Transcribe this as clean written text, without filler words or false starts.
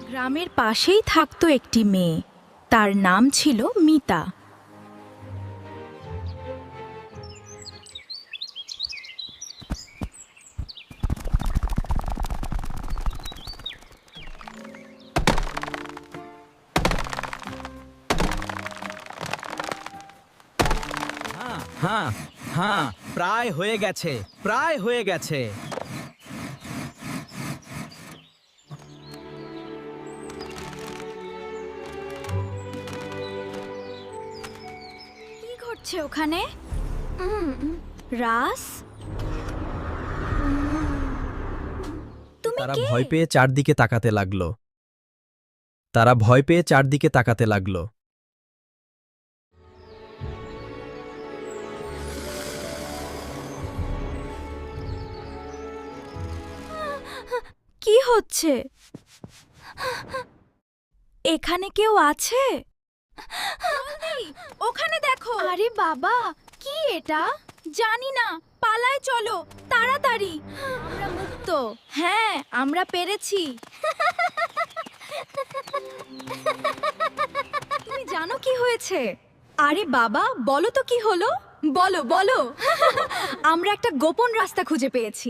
গ্রামের পাশেই থাকতো একটি মেয়ে, তার নাম ছিল মিতা। হ্যাঁ হ্যাঁ, প্রায় হয়ে গেছে, প্রায় হয়ে গেছে। কি ঘটছে ওখানে? রাস, তুমি তারা কে? ভয় পেয়ে চারদিকে তাকাতে লাগলো। তারা ভয় পেয়ে চারদিকে তাকাতে লাগলো। কি হচ্ছে? এখানে কেউ আছে? ওখানে দেখো। আরে বাবা, কি এটা? জানি না, পালায় চলো তাড়াতাড়ি। আমরা মুক্ত। হ্যাঁ, আমরা পেরেছি। তুমি জানো কি হয়েছে? আরে বাবা, বলো তো কি হলো? বলো বলো। আমরা একটা গোপন রাস্তা খুঁজে পেয়েছি।